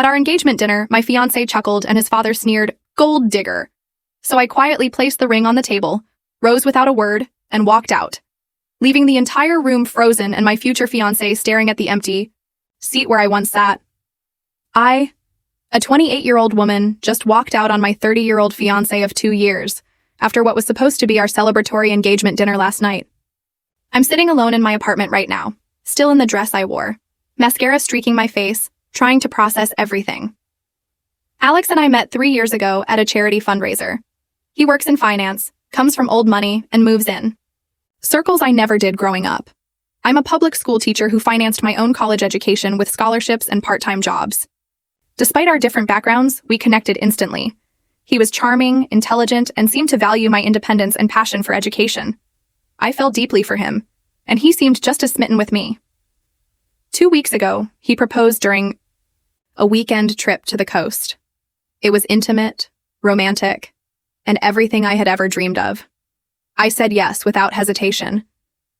At our engagement dinner, my fiancé chuckled and his father sneered, "Gold digger." So I quietly placed the ring on the table, rose without a word, and walked out, leaving the entire room frozen and my future fiancé staring at the empty seat where I once sat. I, a 28-year-old woman, just walked out on my 30-year-old fiancé of 2 years, after what was supposed to be our celebratory engagement dinner last night. I'm sitting alone in my apartment right now, still in the dress I wore, mascara streaking my face, trying to process everything. Alex and I met 3 years ago at a charity fundraiser. He works in finance, comes from old money, and moves in circles I never did growing up. I'm a public school teacher who financed my own college education with scholarships and part-time jobs. Despite our different backgrounds, we connected instantly. He was charming, intelligent, and seemed to value my independence and passion for education. I fell deeply for him, and he seemed just as smitten with me. 2 weeks ago, he proposed during a weekend trip to the coast. It was intimate, romantic, and everything I had ever dreamed of. I said yes without hesitation.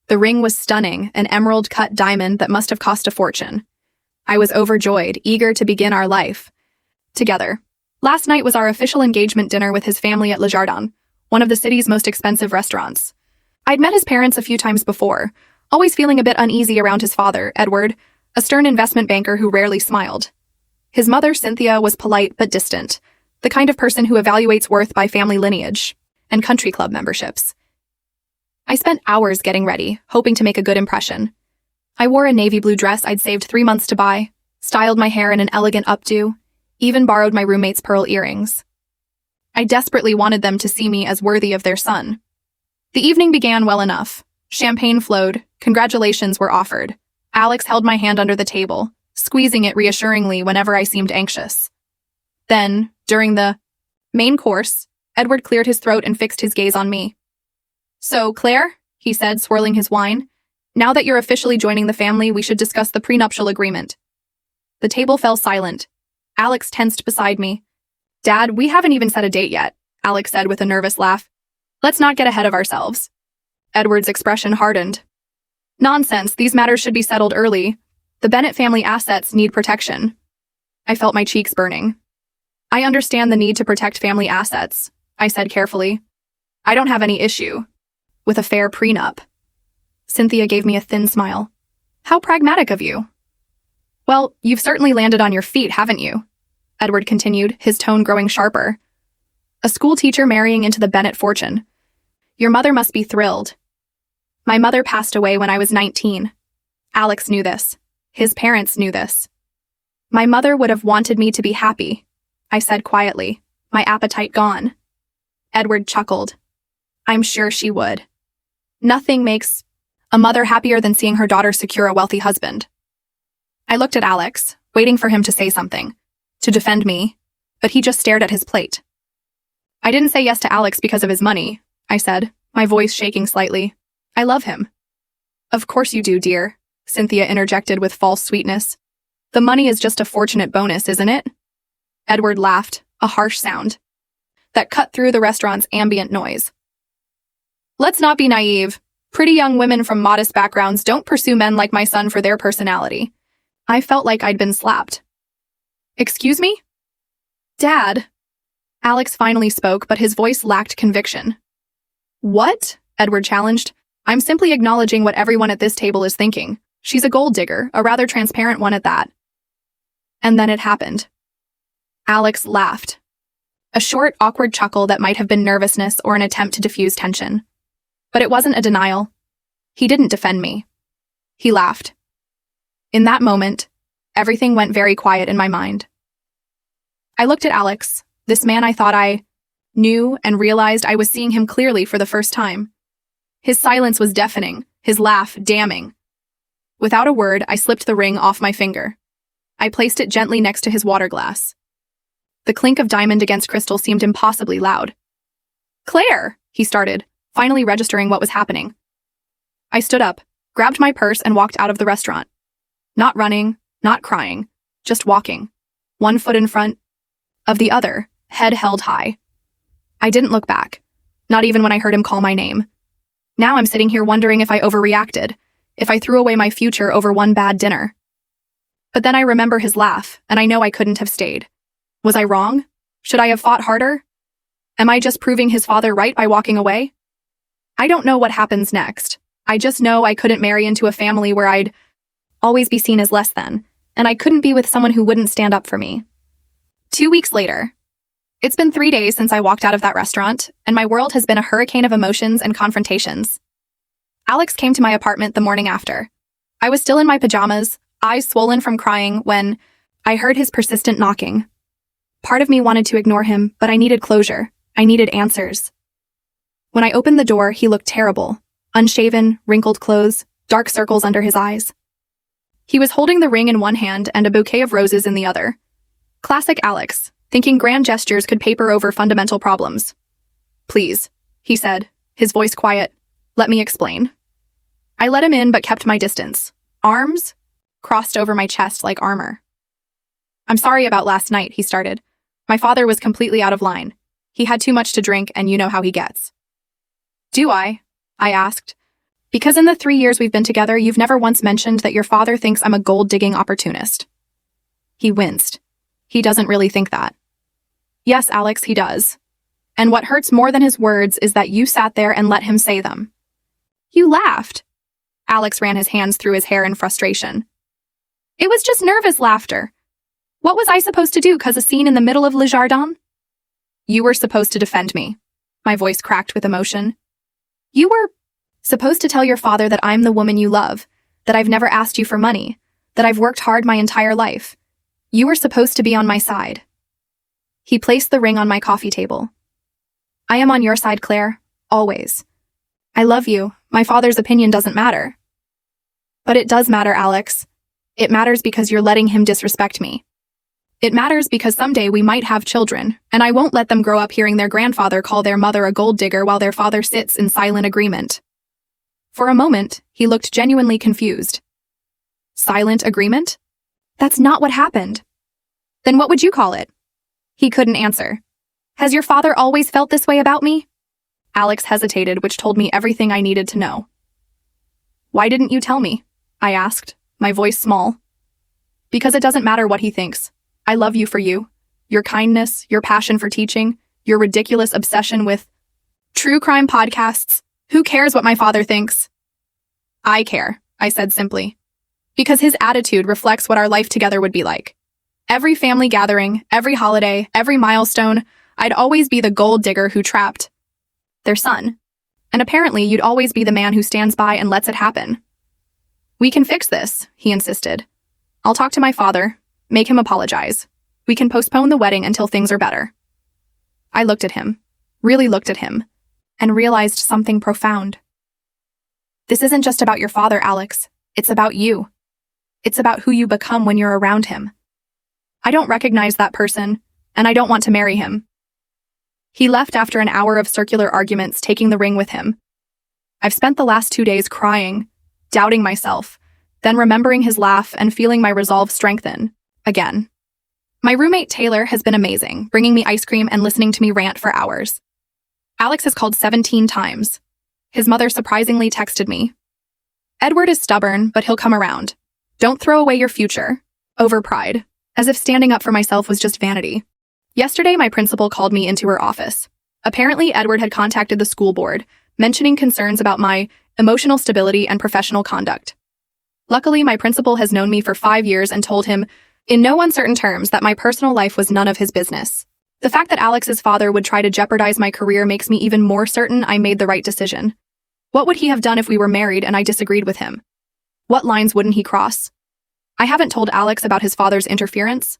The ring was stunning, an emerald-cut diamond that must have cost a fortune. I was overjoyed, eager to begin our life together. Last night was our official engagement dinner with his family at Le Jardin, one of the city's most expensive restaurants. I'd met his parents a few times before, always feeling a bit uneasy around his father, Edward, a stern investment banker who rarely smiled. His mother, Cynthia, was polite but distant, the kind of person who evaluates worth by family lineage and country club memberships. I spent hours getting ready, hoping to make a good impression. I wore a navy blue dress I'd saved 3 months to buy, styled my hair in an elegant updo, even borrowed my roommate's pearl earrings. I desperately wanted them to see me as worthy of their son. The evening began well enough. Champagne flowed, congratulations were offered. Alex held my hand under the table, squeezing it reassuringly whenever I seemed anxious. Then, during the main course, Edward cleared his throat and fixed his gaze on me. "So, Claire," he said, swirling his wine, "now that you're officially joining the family, we should discuss the prenuptial agreement." The table fell silent. Alex tensed beside me. "Dad, we haven't even set a date yet," Alex said with a nervous laugh. "Let's not get ahead of ourselves." Edward's expression hardened. "Nonsense, these matters should be settled early. The Bennett family assets need protection." I felt my cheeks burning. "I understand the need to protect family assets," I said carefully. "I don't have any issue with a fair prenup." Cynthia gave me a thin smile. "How pragmatic of you." "Well, you've certainly landed on your feet, haven't you?" Edward continued, his tone growing sharper. "A school teacher marrying into the Bennett fortune. Your mother must be thrilled." My mother passed away when I was 19. Alex knew this. His parents knew this. "My mother would have wanted me to be happy," I said quietly, my appetite gone. Edward chuckled. "I'm sure she would. Nothing makes a mother happier than seeing her daughter secure a wealthy husband." I looked at Alex, waiting for him to say something, to defend me, but he just stared at his plate. "I didn't say yes to Alex because of his money," I said, my voice shaking slightly. "I love him." "Of course you do, dear," Cynthia interjected with false sweetness. "The money is just a fortunate bonus, isn't it?" Edward laughed, a harsh sound that cut through the restaurant's ambient noise. "Let's not be naive. Pretty young women from modest backgrounds don't pursue men like my son for their personality." I felt like I'd been slapped. "Excuse me?" "Dad." Alex finally spoke, but his voice lacked conviction. "What?" Edward challenged. "I'm simply acknowledging what everyone at this table is thinking. She's a gold digger, a rather transparent one at that." And then it happened. Alex laughed. A short, awkward chuckle that might have been nervousness or an attempt to diffuse tension. But it wasn't a denial. He didn't defend me. He laughed. In that moment, everything went very quiet in my mind. I looked at Alex, this man I thought I knew, and realized I was seeing him clearly for the first time. His silence was deafening, his laugh damning. Without a word, I slipped the ring off my finger. I placed it gently next to his water glass. The clink of diamond against crystal seemed impossibly loud. "Claire," he started, finally registering what was happening. I stood up, grabbed my purse, and walked out of the restaurant. Not running, not crying, just walking, one foot in front of the other, head held high. I didn't look back, not even when I heard him call my name. Now I'm sitting here wondering if I overreacted, if I threw away my future over one bad dinner. But then I remember his laugh, and I know I couldn't have stayed. Was I wrong? Should I have fought harder? Am I just proving his father right by walking away? I don't know what happens next. I just know I couldn't marry into a family where I'd always be seen as less than, and I couldn't be with someone who wouldn't stand up for me. 2 weeks later. It's been 3 days since I walked out of that restaurant, and my world has been a hurricane of emotions and confrontations. Alex came to my apartment the morning after. I was still in my pajamas, eyes swollen from crying, when I heard his persistent knocking. Part of me wanted to ignore him, but I needed closure. I needed answers. When I opened the door, he looked terrible. Unshaven, wrinkled clothes, dark circles under his eyes. He was holding the ring in one hand and a bouquet of roses in the other. Classic Alex, thinking grand gestures could paper over fundamental problems. Please, he said, his voice quiet. Let me explain. I let him in but kept my distance. Arms crossed over my chest like armor. I'm sorry about last night, he started. My father was completely out of line. He had too much to drink, and you know how he gets. Do I asked. Because in the 3 years we've been together, you've never once mentioned that your father thinks I'm a gold-digging opportunist. He winced. He doesn't really think that. Yes, Alex, he does. And what hurts more than his words is that you sat there and let him say them. You laughed. Alex ran his hands through his hair in frustration. It was just nervous laughter. What was I supposed to do, cause a scene in the middle of Le Jardin? You were supposed to defend me. My voice cracked with emotion. You were supposed to tell your father that I'm the woman you love, that I've never asked you for money, that I've worked hard my entire life. You were supposed to be on my side. He placed the ring on my coffee table. I am on your side, Claire, always. I love you. My father's opinion doesn't matter. But it does matter, Alex. It matters because you're letting him disrespect me. It matters because someday we might have children, and I won't let them grow up hearing their grandfather call their mother a gold digger while their father sits in silent agreement. For a moment, he looked genuinely confused. Silent agreement? That's not what happened. Then what would you call it? He couldn't answer. Has your father always felt this way about me? Alex hesitated, which told me everything I needed to know. Why didn't you tell me? I asked, my voice small. Because it doesn't matter what he thinks. I love you for you. Your kindness, your passion for teaching, your ridiculous obsession with true crime podcasts. Who cares what my father thinks? I care, I said simply. Because his attitude reflects what our life together would be like. Every family gathering, every holiday, every milestone, I'd always be the gold digger who trapped their son. And apparently you'd always be the man who stands by and lets it happen. We can fix this, he insisted. I'll talk to my father, make him apologize. We can postpone the wedding until things are better. I looked at him, really looked at him, and realized something profound. This isn't just about your father, Alex. It's about you. It's about who you become when you're around him. I don't recognize that person, and I don't want to marry him. He left after an hour of circular arguments, taking the ring with him. I've spent the last 2 days crying, doubting myself, then remembering his laugh and feeling my resolve strengthen. Again. My roommate Taylor has been amazing, bringing me ice cream and listening to me rant for hours. Alex has called 17 times. His mother surprisingly texted me. Edward is stubborn, but he'll come around. Don't throw away your future. Over pride. As if standing up for myself was just vanity. Yesterday, my principal called me into her office. Apparently, Edward had contacted the school board, mentioning concerns about my emotional stability and professional conduct. Luckily, my principal has known me for 5 years and told him, in no uncertain terms, that my personal life was none of his business. The fact that Alex's father would try to jeopardize my career makes me even more certain I made the right decision. What would he have done if we were married and I disagreed with him? What lines wouldn't he cross? I haven't told Alex about his father's interference.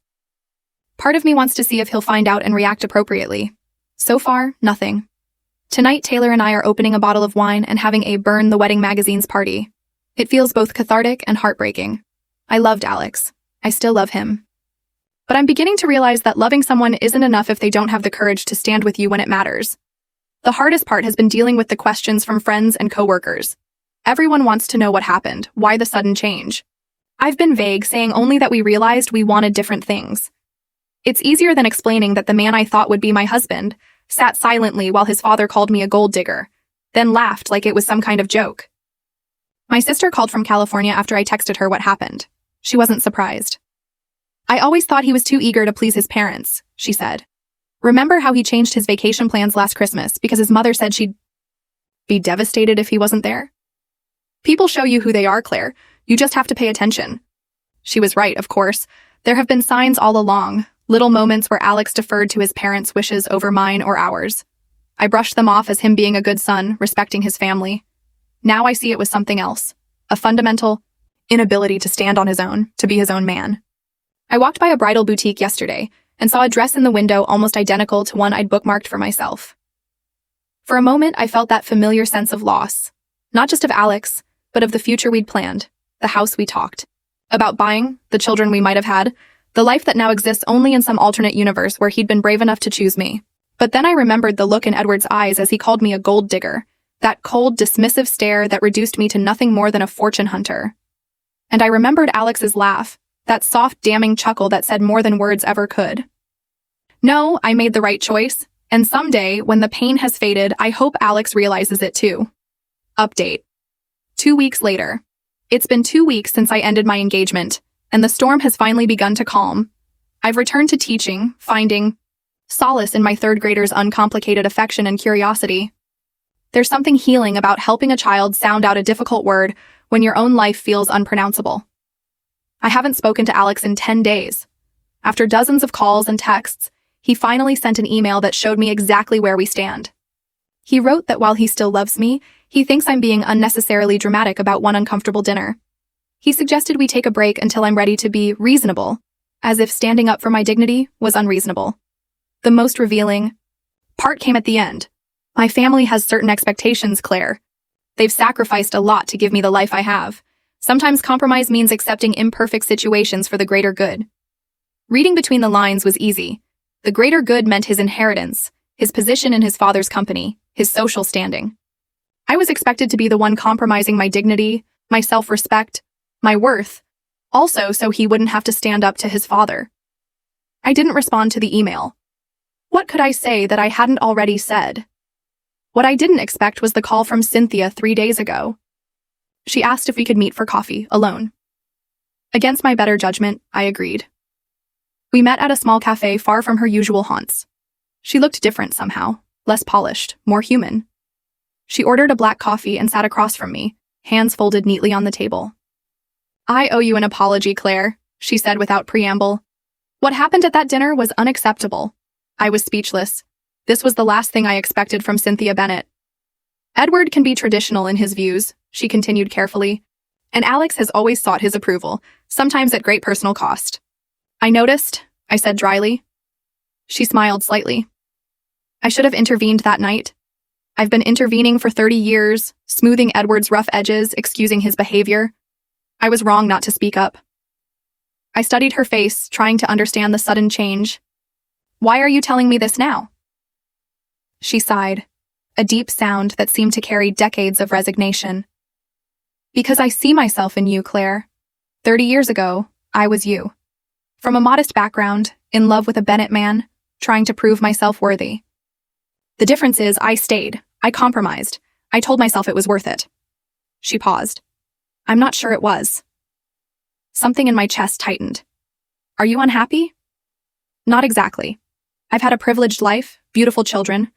Part of me wants to see if he'll find out and react appropriately. So far, nothing. Tonight, Taylor and I are opening a bottle of wine and having a Burn the Wedding magazine's party. It feels both cathartic and heartbreaking. I loved Alex. I still love him. But I'm beginning to realize that loving someone isn't enough if they don't have the courage to stand with you when it matters. The hardest part has been dealing with the questions from friends and coworkers. Everyone wants to know what happened, why the sudden change. I've been vague, saying only that we realized we wanted different things. It's easier than explaining that the man I thought would be my husband sat silently while his father called me a gold digger, then laughed like it was some kind of joke. My sister called from California after I texted her what happened. She wasn't surprised. I always thought he was too eager to please his parents, she said. Remember how he changed his vacation plans last Christmas because his mother said she'd be devastated if he wasn't there? People show you who they are, Claire. You just have to pay attention. She was right, of course. There have been signs all along, little moments where Alex deferred to his parents' wishes over mine or ours. I brushed them off as him being a good son, respecting his family. Now I see it was something else, a fundamental inability to stand on his own, to be his own man. I walked by a bridal boutique yesterday and saw a dress in the window almost identical to one I'd bookmarked for myself. For a moment, I felt that familiar sense of loss, not just of Alex, but of the future we'd planned, the house we talked about buying, the children we might have had, the life that now exists only in some alternate universe where he'd been brave enough to choose me. But then I remembered the look in Edward's eyes as he called me a gold digger, that cold, dismissive stare that reduced me to nothing more than a fortune hunter. And I remembered Alex's laugh, that soft, damning chuckle that said more than words ever could. No, I made the right choice, and someday, when the pain has faded, I hope Alex realizes it too. Update. 2 weeks later. It's been 2 weeks since I ended my engagement, and the storm has finally begun to calm. I've returned to teaching, finding solace in my third grader's uncomplicated affection and curiosity. There's something healing about helping a child sound out a difficult word when your own life feels unpronounceable. I haven't spoken to Alex in 10 days. After dozens of calls and texts, he finally sent an email that showed me exactly where we stand. He wrote that while he still loves me, he thinks I'm being unnecessarily dramatic about one uncomfortable dinner. He suggested we take a break until I'm ready to be reasonable, as if standing up for my dignity was unreasonable. The most revealing part came at the end. My family has certain expectations, Claire. They've sacrificed a lot to give me the life I have. Sometimes compromise means accepting imperfect situations for the greater good. Reading between the lines was easy. The greater good meant his inheritance, his position in his father's company, his social standing. I was expected to be the one compromising my dignity, my self-respect, my worth, also so he wouldn't have to stand up to his father. I didn't respond to the email. What could I say that I hadn't already said? What I didn't expect was the call from Cynthia 3 days ago. She asked if we could meet for coffee, alone. Against my better judgment, I agreed. We met at a small cafe far from her usual haunts. She looked different somehow, less polished, more human. She ordered a black coffee and sat across from me, hands folded neatly on the table. I owe you an apology, Claire, she said without preamble. What happened at that dinner was unacceptable. I was speechless. This was the last thing I expected from Cynthia Bennett. Edward can be traditional in his views, she continued carefully, and Alex has always sought his approval, sometimes at great personal cost. I noticed, I said dryly. She smiled slightly. I should have intervened that night. I've been intervening for 30 years, smoothing Edward's rough edges, excusing his behavior. I was wrong not to speak up. I studied her face, trying to understand the sudden change. Why are you telling me this now? She sighed, a deep sound that seemed to carry decades of resignation. Because I see myself in you, Claire. 30 years ago, I was you. From a modest background, in love with a Bennett man, trying to prove myself worthy. The difference is I stayed. I compromised. I told myself it was worth it. She paused. I'm not sure it was. Something in my chest tightened. Are you unhappy? Not exactly. I've had a privileged life, beautiful children,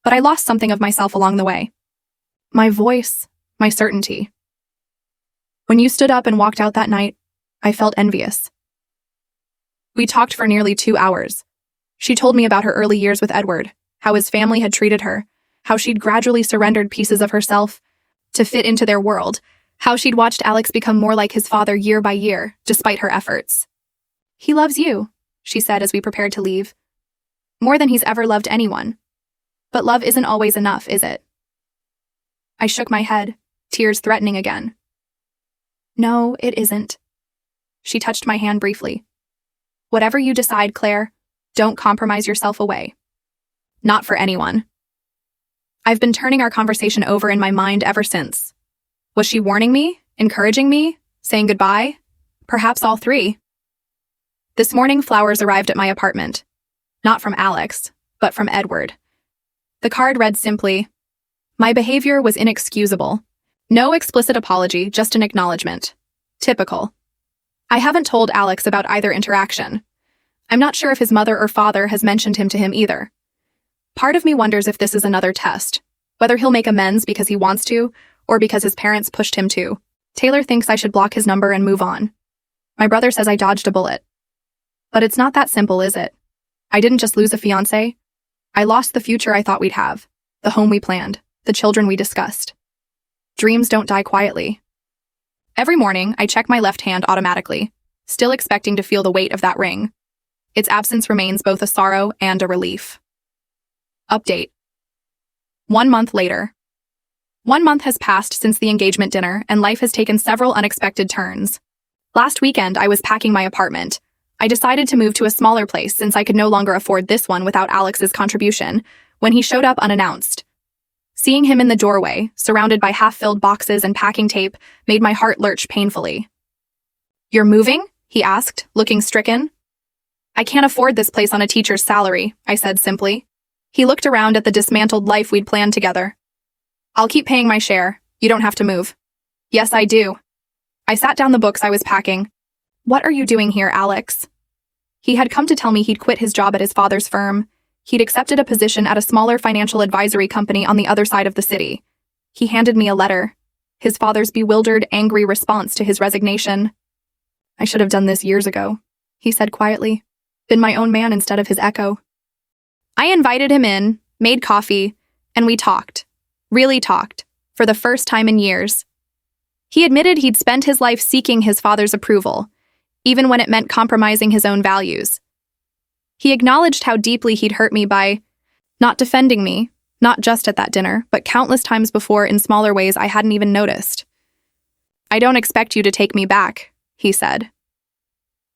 but I lost something of myself along the way. My voice, my certainty. When you stood up and walked out that night, I felt envious. We talked for nearly 2 hours. She told me about her early years with Edward, how his family had treated her, how she'd gradually surrendered pieces of herself to fit into their world, how she'd watched Alex become more like his father year by year, despite her efforts. He loves you, she said as we prepared to leave. More than he's ever loved anyone. But love isn't always enough, is it? I shook my head, tears threatening again. No, it isn't. She touched my hand briefly. Whatever you decide, Claire, don't compromise yourself away. Not for anyone. I've been turning our conversation over in my mind ever since. Was she warning me, encouraging me, saying goodbye? Perhaps all three. This morning, flowers arrived at my apartment. Not from Alex, but from Edward. The card read simply, "My behavior was inexcusable. No explicit apology, just an acknowledgement. Typical." I haven't told Alex about either interaction. I'm not sure if his mother or father has mentioned him to him either. Part of me wonders if this is another test, whether he'll make amends because he wants to, or because his parents pushed him to. Taylor thinks I should block his number and move on. My brother says I dodged a bullet. But it's not that simple, is it? I didn't just lose a fiancé. I lost the future I thought we'd have, the home we planned, the children we discussed. Dreams don't die quietly. Every morning, I check my left hand automatically, still expecting to feel the weight of that ring. Its absence remains both a sorrow and a relief. Update. 1 month later. 1 month has passed since the engagement dinner, and life has taken several unexpected turns. Last weekend, I was packing my apartment. I decided to move to a smaller place since I could no longer afford this one without Alex's contribution, when he showed up unannounced. Seeing him in the doorway, surrounded by half-filled boxes and packing tape, made my heart lurch painfully. "You're moving?" he asked, looking stricken. "I can't afford this place on a teacher's salary," I said simply. He looked around at the dismantled life we'd planned together. "I'll keep paying my share. You don't have to move." "Yes, I do." I sat down the books I was packing. "What are you doing here, Alex?" He had come to tell me he'd quit his job at his father's firm. He'd accepted a position at a smaller financial advisory company on the other side of the city. He handed me a letter, his father's bewildered, angry response to his resignation. "I should have done this years ago," he said quietly. "Been my own man instead of his echo." I invited him in, made coffee, and we talked. Really talked, for the first time in years. He admitted he'd spent his life seeking his father's approval, even when it meant compromising his own values. He acknowledged how deeply he'd hurt me by not defending me, not just at that dinner, but countless times before in smaller ways I hadn't even noticed. "I don't expect you to take me back," he said.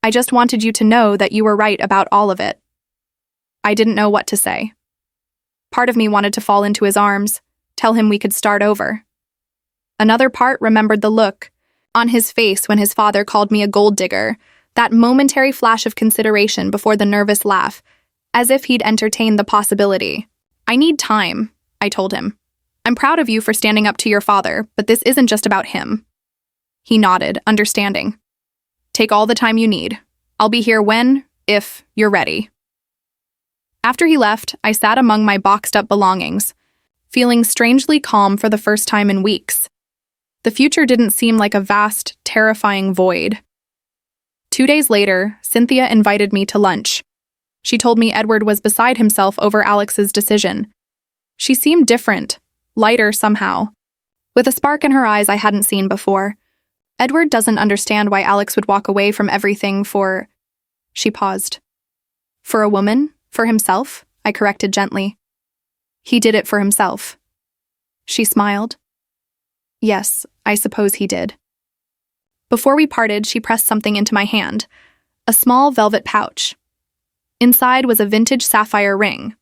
"I just wanted you to know that you were right about all of it." I didn't know what to say. Part of me wanted to fall into his arms, tell him we could start over. Another part remembered the look on his face when his father called me a gold digger, that momentary flash of consideration before the nervous laugh, as if he'd entertained the possibility. "I need time," I told him. "I'm proud of you for standing up to your father, but this isn't just about him." He nodded, understanding. "Take all the time you need. I'll be here when, if, you're ready." After he left, I sat among my boxed-up belongings, feeling strangely calm for the first time in weeks. The future didn't seem like a vast, terrifying void. 2 days later, Cynthia invited me to lunch. She told me Edward was beside himself over Alex's decision. She seemed different, lighter somehow, with a spark in her eyes I hadn't seen before. "Edward doesn't understand why Alex would walk away from everything for..." She paused. "For a woman? For himself?" I corrected gently. "He did it for himself." She smiled. "Yes, I suppose he did." Before we parted, she pressed something into my hand, a small velvet pouch. Inside was a vintage sapphire ring.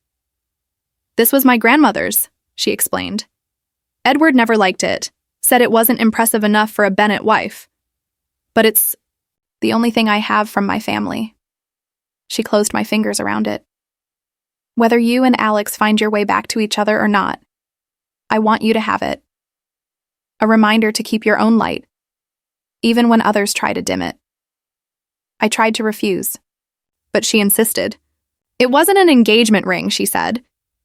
"This was my grandmother's," she explained. "Edward never liked it, said it wasn't impressive enough for a Bennett wife. But it's the only thing I have from my family." She closed my fingers around it. "Whether you and Alex find your way back to each other or not, I want you to have it. A reminder to keep your own light, even when others try to dim it." I tried to refuse, but she insisted. "It wasn't an engagement ring," she said.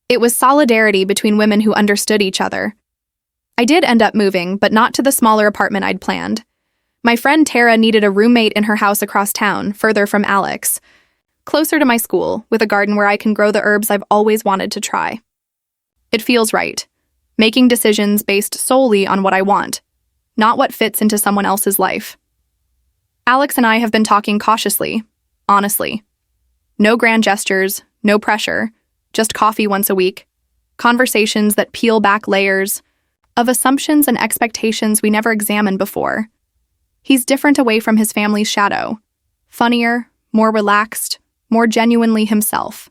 "It was solidarity between women who understood each other." I did end up moving, but not to the smaller apartment I'd planned. My friend Tara needed a roommate in her house across town, further from Alex, closer to my school, with a garden where I can grow the herbs I've always wanted to try. It feels right, making decisions based solely on what I want, not what fits into someone else's life. Alex and I have been talking cautiously, honestly. No grand gestures, no pressure, just coffee once a week, conversations that peel back layers of assumptions and expectations we never examined before. He's different away from his family's shadow, funnier, more relaxed, more genuinely himself.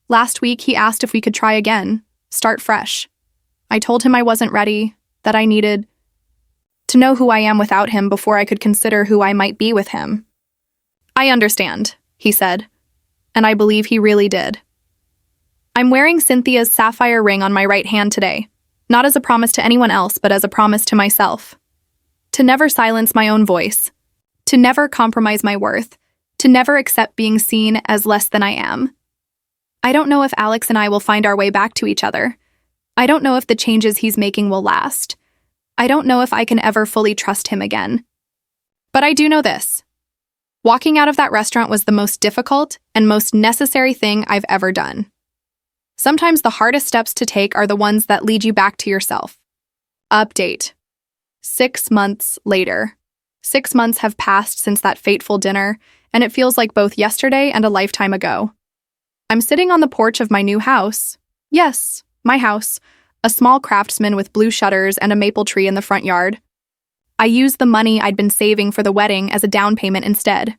Last week, he asked if we could try again, start fresh. I told him I wasn't ready, that I needed to know who I am without him before I could consider who I might be with him. "I understand," he said, and I believe he really did. I'm wearing Cynthia's sapphire ring on my right hand today, not as a promise to anyone else, but as a promise to myself. To never silence my own voice. to never compromise my worth, to never accept being seen as less than I am. I don't know if Alex and I will find our way back to each other. I don't know if the changes he's making will last. I don't know if I can ever fully trust him again. But I do know this. Walking out of that restaurant was the most difficult and most necessary thing I've ever done. Sometimes the hardest steps to take are the ones that lead you back to yourself. Update. 6 months later. 6 months have passed since that fateful dinner, and it feels like both yesterday and a lifetime ago. I'm sitting on the porch of my new house. Yes, my house. A small craftsman with blue shutters and a maple tree in the front yard. I used the money I'd been saving for the wedding as a down payment instead.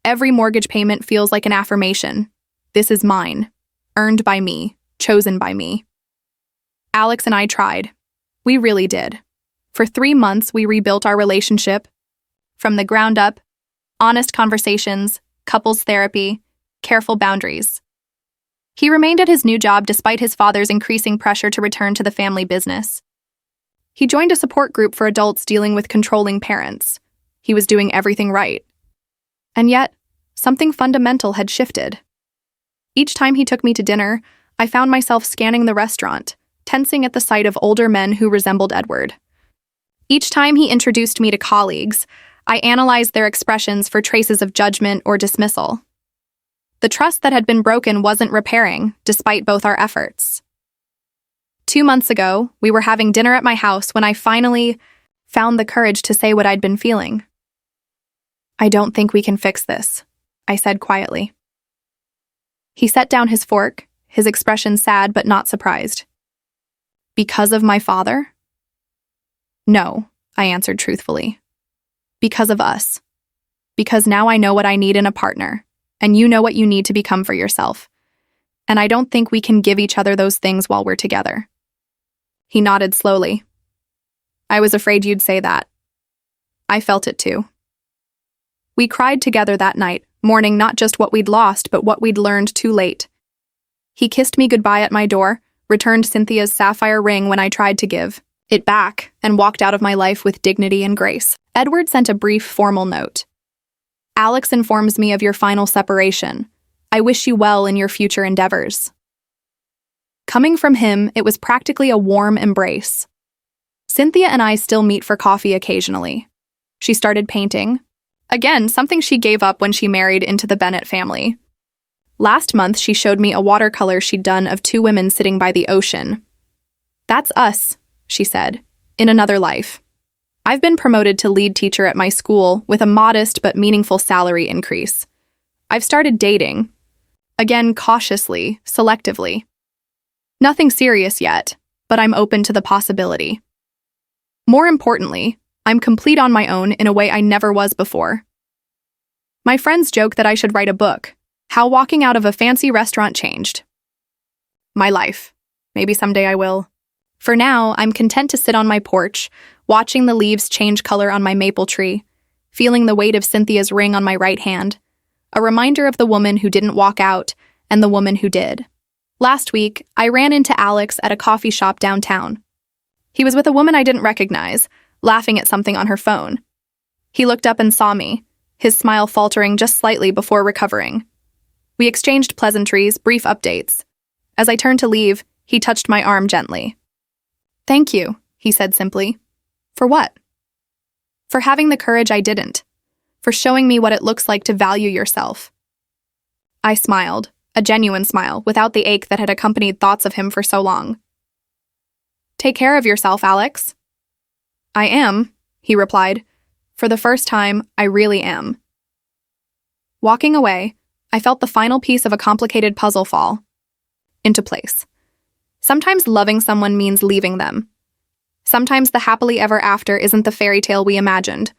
Every mortgage payment feels like an affirmation. This is mine. Earned by me. Chosen by me. Alex and I tried. We really did. For 3 months, we rebuilt our relationship. From the ground up, honest conversations, couples therapy, careful boundaries. He remained at his new job despite his father's increasing pressure to return to the family business. He joined a support group for adults dealing with controlling parents. He was doing everything right. And yet, something fundamental had shifted. Each time he took me to dinner, I found myself scanning the restaurant, tensing at the sight of older men who resembled Edward. Each time he introduced me to colleagues, I analyzed their expressions for traces of judgment or dismissal. The trust that had been broken wasn't repairing, despite both our efforts. 2 months ago, we were having dinner at my house when I finally found the courage to say what I'd been feeling. "I don't think we can fix this," I said quietly. He set down his fork, his expression sad but not surprised. "Because of my father?" "No," I answered truthfully. "Because of us. Because now I know what I need in a partner, and you know what you need to become for yourself. And I don't think we can give each other those things while we're together." He nodded slowly. "I was afraid you'd say that." I felt it too. We cried together that night, mourning not just what we'd lost, but what we'd learned too late. He kissed me goodbye at my door, returned Cynthia's sapphire ring when I tried to give it back, and walked out of my life with dignity and grace. Edward sent a brief, formal note. "Alex informs me of your final separation. I wish you well in your future endeavors." Coming from him, it was practically a warm embrace. Cynthia and I still meet for coffee occasionally. She started painting. Again, something she gave up when she married into the Bennett family. Last month, she showed me a watercolor she'd done of 2 women sitting by the ocean. "That's us," she said, "in another life." I've been promoted to lead teacher at my school with a modest but meaningful salary increase. I've started dating. Again, cautiously, selectively. Nothing serious yet, but I'm open to the possibility. More importantly, I'm complete on my own in a way I never was before. My friends joke that I should write a book, How Walking Out of a Fancy Restaurant Changed My Life. Maybe someday I will. For now, I'm content to sit on my porch, watching the leaves change color on my maple tree, feeling the weight of Cynthia's ring on my right hand, a reminder of the woman who didn't walk out and the woman who did. Last week, I ran into Alex at a coffee shop downtown. He was with a woman I didn't recognize, laughing at something on her phone. He looked up and saw me, his smile faltering just slightly before recovering. We exchanged pleasantries, brief updates. As I turned to leave, he touched my arm gently. "Thank you," he said simply. "For what?" "For having the courage I didn't. For showing me what it looks like to value yourself." I smiled, a genuine smile, without the ache that had accompanied thoughts of him for so long. "Take care of yourself, Alex." "I am," he replied. "For the first time, I really am." Walking away, I felt the final piece of a complicated puzzle fall into place. Sometimes loving someone means leaving them. Sometimes the happily ever after isn't the fairy tale we imagined,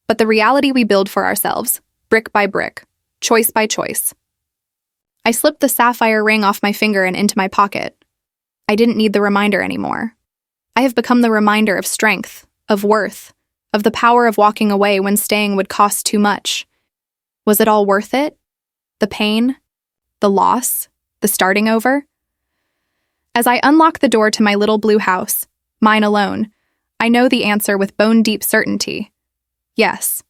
but the reality we build for ourselves, brick by brick, choice by choice. I slipped the sapphire ring off my finger and into my pocket. I didn't need the reminder anymore. I have become the reminder of strength, of worth, of the power of walking away when staying would cost too much. Was it all worth it? The pain? The loss? The starting over? As I unlock the door to my little blue house, mine alone, I know the answer with bone-deep certainty. Yes,